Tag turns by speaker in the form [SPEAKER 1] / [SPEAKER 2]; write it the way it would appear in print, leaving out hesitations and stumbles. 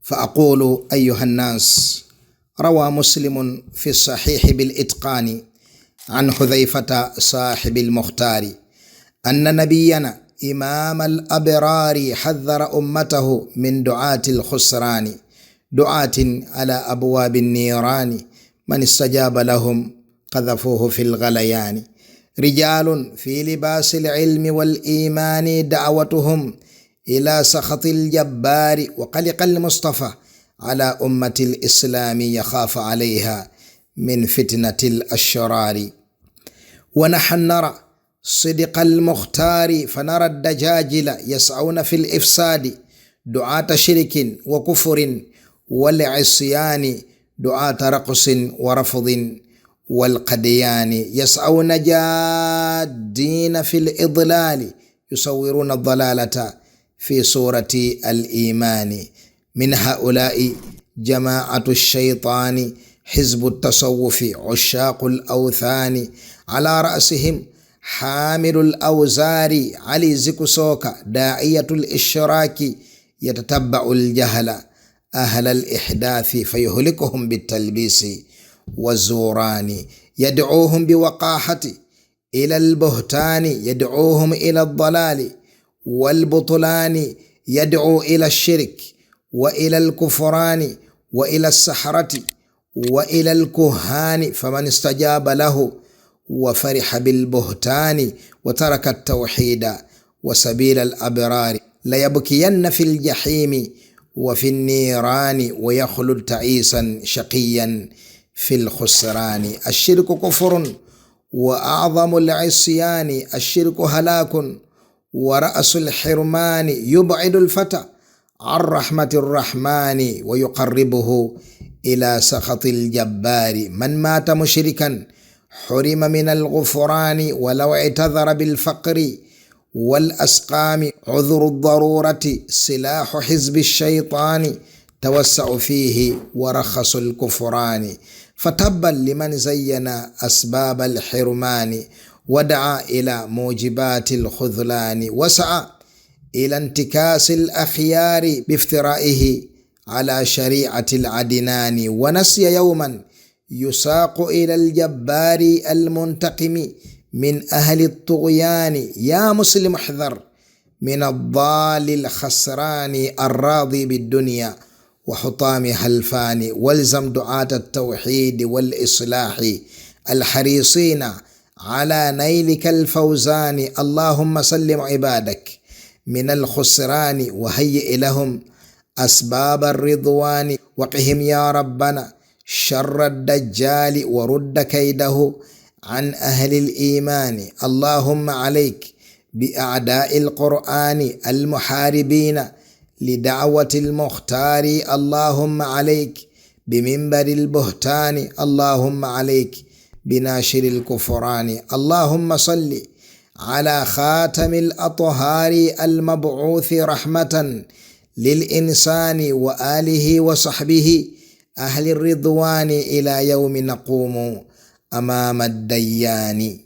[SPEAKER 1] فأقول أيها الناس، روى مسلم في الصحيح بالإتقان عن حذيفة صاحب المختار أن نبينا إمام الأبرار حذر أمته من دعاة الخسران، دعاة على أبواب النيران، من استجاب لهم قذفوه في الغليان. رجال في لباس العلم والإيمان دعوتهم إلى سخط الجبار، وقلق المصطفى على أمة الإسلام يخاف عليها من فتنة الأشرار. ونحن نرى صدق المختار، فنرى الدجاجل يسعون في الإفساد، دعاة شرك وكفر والعصيان، دعاة رقص ورفض والقديان، يسعون جادين في الإضلال، يصورون الضلالة في صورة الإيمان. من هؤلاء جماعة الشيطان، حزب التصوف، عشاق الأوثان، على رأسهم حامل الأوزار علي زكسوكا، داعية الإشراك، يتتبع الجهل أهل الإحداث فيهلكهم بالتلبيس والزوران، يدعوهم بوقاحة إلى البهتان، يدعوهم إلى الضلال والبطلان، يدعو إلى الشرك وإلى الكفران وإلى السحرة وإلى الكهان، فمن استجاب له وفرح بالبهتان وترك التوحيد وسبيل الأبرار ليبكين في الجحيم وفي النيران، ويخلد تعيسا شقيا في الخسران. الشرك كفر وأعظم العصيان، الشرك هلاك ورأس الحرمان، يبعد الفتى عن رحمة الرحمن ويقربه إلى سخط الجبار. من مات مشركا حرم من الغفران، ولو اعتذر بالفقر والأسقام، عذر الضرورة سلاح حزب الشيطان، توسع فيه ورخص الكفران. فتبا لمن زين أسباب الحرمان، ودعا إلى موجبات الخذلان، وسعى إلى انتكاس الأخيار بافترائه على شريعة العدنان، ونسي يوما يساق إلى الجبار المنتقم من أهل الطغيان. يا مسلم احذر من الضال الخسران، الراضي بالدنيا وحطامها الفاني، والزم دعاة التوحيد والإصلاح الحريصين على نيلك الفوزان. اللهم سلم عبادك من الخسران، وهيئ لهم أسباب الرضوان، وقهم يا ربنا شر الدجال ورد كيده عن أهل الإيمان. اللهم عليك بأعداء القرآن المحاربين لدعوة المختار، اللهم عليك بمنبر البهتان، اللهم عليك بناشر الكفران. اللهم صل على خاتم الأطهار المبعوث رحمة للإنسان وآله وصحبه أهل الرضوان، إلى يوم نقوم أمام الديان.